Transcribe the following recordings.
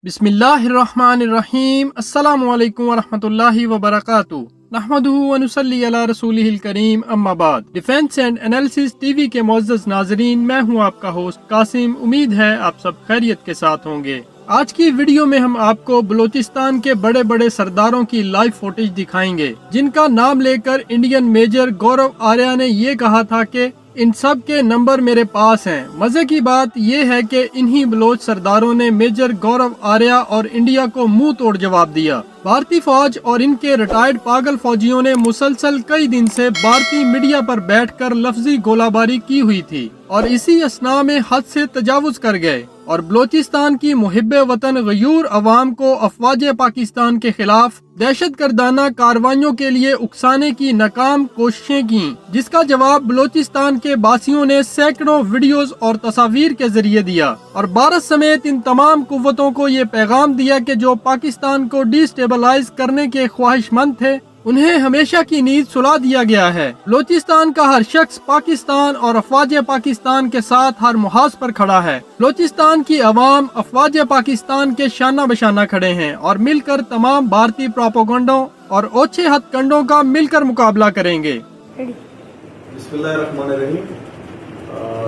बिस्मिल्लाहिर्रहमानिर्रहीम। अस्सलामु अलैकुम वरहमतुल्लाहि वबरकातुहू। नहमदुहु व नुसल्ली अला रसूलिहिल करीम, अम्मा बाद। डिफेंस एंड एनालिसिस टीवी के मुअज़्ज़ज़ नाज़रीन, मैं हूं आपका होस्ट कासिम। उम्मीद है आप सब खैरियत के साथ होंगे। आज की वीडियो में हम आपको बलूचिस्तान के बड़े बड़े सरदारों की लाइव फुटेज दिखाएंगे, जिनका नाम लेकर इंडियन मेजर गौरव आर्या ने ये कहा था कि इन सब के नंबर मेरे पास हैं। मजे की बात ये है कि इन्हीं बलोच सरदारों ने मेजर गौरव आर्या और इंडिया को मुंह तोड़ जवाब दिया। भारतीय फौज और इनके रिटायर्ड पागल फौजियों ने मुसलसल कई दिन से भारतीय मीडिया पर बैठकर लफ्जी गोलाबारी की हुई थी और इसी असना में हद से तजावुज कर गए और बलोचिस्तान की मुहिब्बे वतन गयूर अवाम को अफवाज पाकिस्तान के खिलाफ दहशत गर्दाना कार्रवाइयों के लिए उकसाने की नाकाम कोशिशें की, जिसका जवाब बलोचिस्तान के बासियों ने सैकड़ों वीडियोस और तस्वीर के जरिए दिया और भारत समेत इन तमाम कुव्वतों को ये पैगाम दिया कि जो पाकिस्तान को डिस्टेबलाइज करने के ख्वाहिशमंद थे, उन्हें हमेशा की नींद सुला दिया गया है। बलोचिस्तान का हर शख्स पाकिस्तान और अफवाज पाकिस्तान के साथ हर मुहाज पर खड़ा है। बलोचिस्तान की अवाम अफवाज पाकिस्तान के शाना बशाना खड़े हैं और मिलकर तमाम भारतीय प्रोपेगेंडों और ओछे हथकंडों का मिलकर मुकाबला करेंगे। बिस्मिल्लाहिर्रहमानिर्रहीम।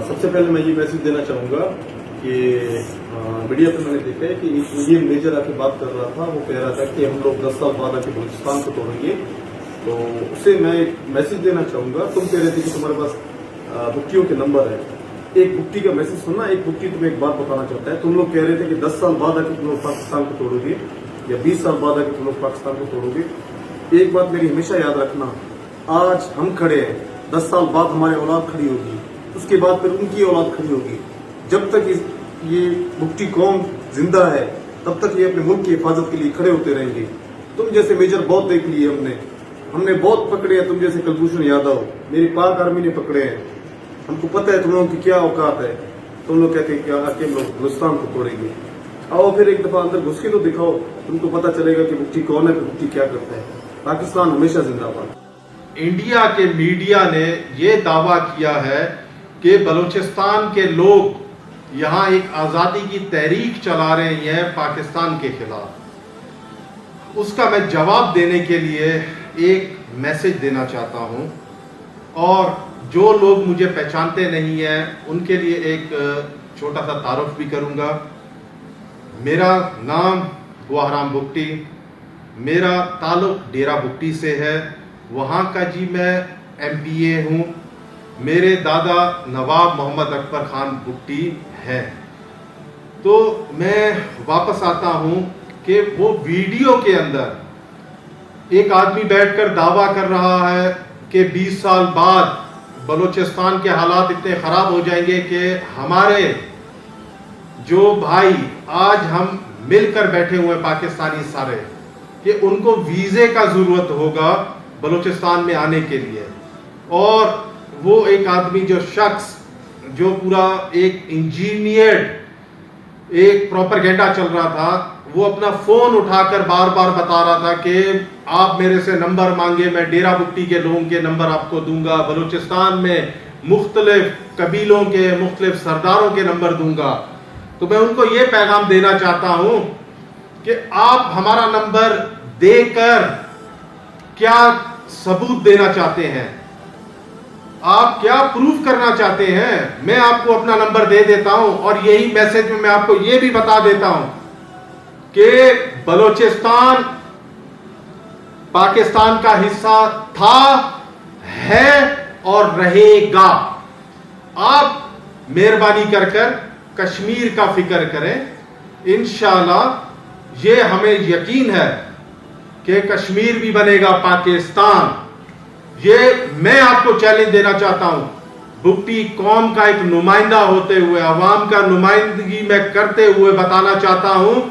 सबसे पहले मैं ये मैसेज देना चाहूँगा कि मीडिया पे मैंने देखा है कि एक इंडियन मेजर आके बात कर रहा था। वो कह रहा था कि हम लोग 10 साल बाद आके बलूचिस्तान को तोड़ेंगे। तो उसे मैं एक मैसेज देना चाहूँगा। तुम कह रहे थे कि तुम्हारे पास बुक्तियों के नंबर है। एक बुक्ति का मैसेज सुनना। एक बुक्ति तुम्हें एक बात बताना चाहता है। तुम लोग कह रहे थे कि 10 साल बाद आके तुम लोग पाकिस्तान को तोड़ोगे या 20 साल बाद आके तुम लोग पाकिस्तान को तोड़ोगे। एक बात मेरी हमेशा याद रखना, आज हम खड़े हैं, 10 साल बाद हमारी औलाद खड़ी होगी, उसके बाद फिर उनकी औलाद खड़ी होगी। जब तक ये भुट्टी कौम जिंदा है तब तक ये अपने मुल्क की हिफाजत के लिए खड़े होते रहेंगे। तुम जैसे मेजर बहुत देख लिए हमने बहुत पकड़े हैं। तुम जैसे कुलभूषण यादव मेरी पाक आर्मी ने पकड़े हैं। हमको पता है तुम लोगों की क्या औकात है। तुम लोग कहते हैं कि आके हम लोग बलूचिस्तान को तोड़ेंगे। आओ फिर एक दफा अंदर घुस के तो दिखाओ, तुमको पता चलेगा कि भुट्टी कौन है, भुट्टी क्या करता है। पाकिस्तान हमेशा जिंदाबाद। इंडिया के मीडिया ने ये दावा किया है कि बलूचिस्तान के लोग यहाँ एक आज़ादी की तहरीक चला रहे हैं पाकिस्तान के खिलाफ। उसका मैं जवाब देने के लिए एक मैसेज देना चाहता हूँ और जो लोग मुझे पहचानते नहीं हैं उनके लिए एक छोटा सा तारुफ भी करूँगा। मेरा नाम गुआहराम बुगटी, मेरा ताल्लुक डेरा बुगटी से है। वहाँ का जी मैं MPA हूँ। मेरे दादा नवाब मोहम्मद अकबर खान बुगटी है। तो मैं वापस आता हूँ कि वो वीडियो के अंदर एक आदमी बैठकर दावा कर रहा है कि 20 साल बाद बलूचिस्तान के हालात इतने ख़राब हो जाएंगे कि हमारे जो भाई आज हम मिलकर बैठे हुए पाकिस्तानी सारे, कि उनको वीज़े का ज़रूरत होगा बलूचिस्तान में आने के लिए। और वो एक आदमी जो पूरा एक इंजीनियर्ड एक प्रोपेगेंडा चल रहा था, वो अपना फोन उठाकर बार बार बता रहा था कि आप मेरे से नंबर मांगे, मैं डेरा बुगटी के लोगों के नंबर आपको दूंगा, बलूचिस्तान में मुख्तलिफ कबीलों के मुख्तलिफ सरदारों के नंबर दूंगा। तो मैं उनको ये पैगाम देना चाहता हूं कि आप हमारा नंबर देकर क्या सबूत देना चाहते हैं, आप क्या प्रूफ करना चाहते हैं। मैं आपको अपना नंबर दे देता हूं और यही मैसेज में मैं आपको यह भी बता देता हूं कि बलूचिस्तान पाकिस्तान का हिस्सा था, है और रहेगा। आप मेहरबानी कर कश्मीर का फिक्र करें। इंशाअल्लाह ये हमें यकीन है कि कश्मीर भी बनेगा पाकिस्तान। ये मैं आपको चैलेंज देना चाहता हूं, बुगटी कौम का एक नुमाइंदा होते हुए, अवाम का नुमाइंदगी मैं करते हुए बताना चाहता हूं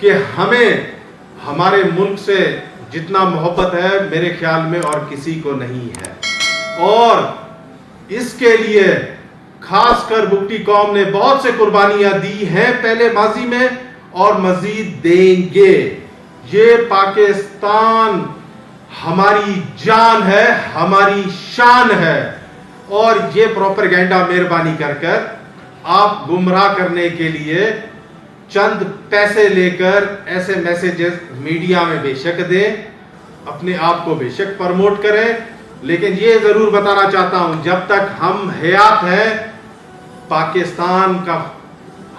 कि हमें हमारे मुल्क से जितना मोहब्बत है मेरे ख्याल में और किसी को नहीं है। और इसके लिए खासकर बुगटी कौम ने बहुत से कुर्बानियां दी हैं पहले माजी में और मजीद देंगे। ये पाकिस्तान हमारी जान है, हमारी शान है। और ये प्रोपेगेंडा मेहरबानी कर आप गुमराह करने के लिए चंद पैसे लेकर ऐसे मैसेजेस मीडिया में बेशक दें, अपने आप को बेशक प्रमोट करें, लेकिन ये जरूर बताना चाहता हूं, जब तक हम हयात हैं पाकिस्तान का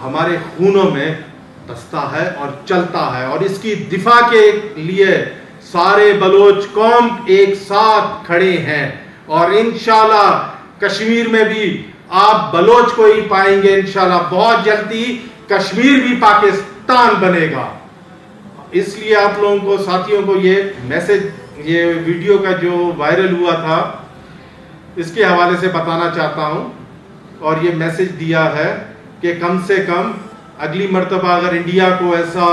हमारे खूनों में बसता है और चलता है, और इसकी दिफा के लिए सारे बलोच कौम एक साथ खड़े हैं। और इंशाल्लाह कश्मीर में भी आप बलोच को ही पाएंगे, इंशाल्लाह बहुत जल्दी कश्मीर भी पाकिस्तान बनेगा। इसलिए आप लोगों को, साथियों को ये मैसेज, ये वीडियो का जो वायरल हुआ था, इसके हवाले से बताना चाहता हूं और ये मैसेज दिया है कि कम से कम अगली मर्तबा अगर इंडिया को ऐसा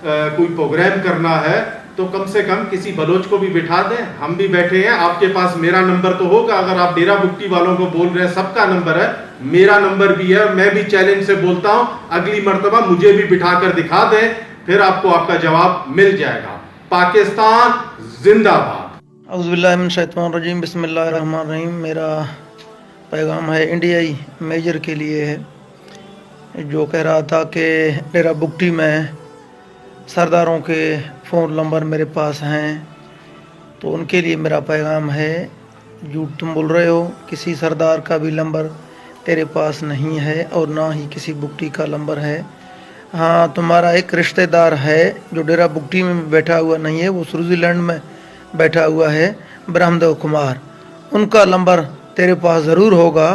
कोई प्रोग्राम करना है तो कम से कम किसी बलोच को भी बिठा दें। हम भी बैठे हैं, आपके पास मेरा नंबर तो होगा, अगर आप डेरा बुगटी वालों को बोल रहे हैं सबका नंबर है, मेरा नंबर भी है। मैं भी चैलेंज से बोलता हूं, अगली मर्तबा मुझे भी बिठा कर दिखा दें, फिर आपको आपका जवाब मिल जाएगा। पाकिस्तान जिंदाबाद। औज़ुबिल्लाहिमिनश्शैतानिर्रजीम, बिस्मिल्लाहिर्रहमानिर्रहीम। मेरा पैगाम है इंडियाई मेजर के लिए है, जो कह रहा था कि डेरा बुगटी में सरदारों के फ़ोन नंबर मेरे पास हैं, तो उनके लिए मेरा पैगाम है, झूठ तुम बोल रहे हो, किसी सरदार का भी नंबर तेरे पास नहीं है और ना ही किसी बुगटी का नंबर है। हाँ, तुम्हारा एक रिश्तेदार है जो डेरा बुगटी में बैठा हुआ नहीं है, वो स्विट्ज़रलैंड में बैठा हुआ है, ब्रह्मदेव कुमार, उनका नंबर तेरे पास ज़रूर होगा,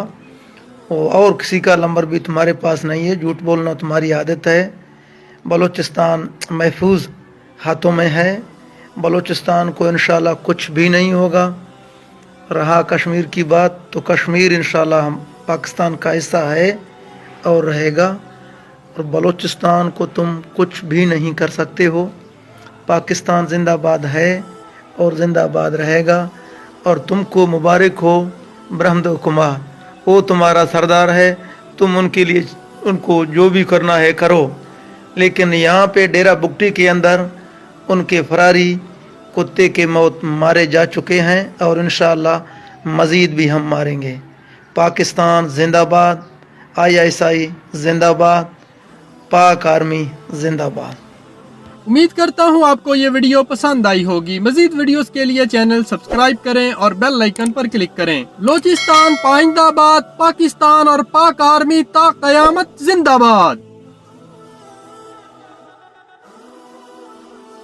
और किसी का नंबर भी तुम्हारे पास नहीं है। झूठ बोलना तुम्हारी आदत है। बलूचिस्तान महफूज हाथों में है, बलूचिस्तान को इंशाल्लाह कुछ भी नहीं होगा। रहा कश्मीर की बात, तो कश्मीर इंशाल्लाह पाकिस्तान का हिस्सा है और रहेगा, और बलूचिस्तान को तुम कुछ भी नहीं कर सकते हो। पाकिस्तान जिंदाबाद है और जिंदाबाद रहेगा, और तुमको मुबारक हो ब्रह्मदेव कुमार, वो तुम्हारा सरदार है, तुम उनके लिए उनको जो भी करना है करो। लेकिन यहाँ पे डेरा बुगटी के अंदर उनके फरारी कुत्ते के मौत मारे जा चुके हैं, और इंशाअल्लाह मज़ीद भी हम मारेंगे। पाकिस्तान जिंदाबाद, ISI जिंदाबाद, पाक आर्मी जिंदाबाद। उम्मीद करता हूँ आपको ये वीडियो पसंद आई होगी। मजीद वीडियोस के लिए चैनल सब्सक्राइब करें और बेल आइकन पर क्लिक करें। बलूचिस्तान पाइंदाबाद, पाकिस्तान और पाक आर्मी ता क़यामत जिंदाबाद।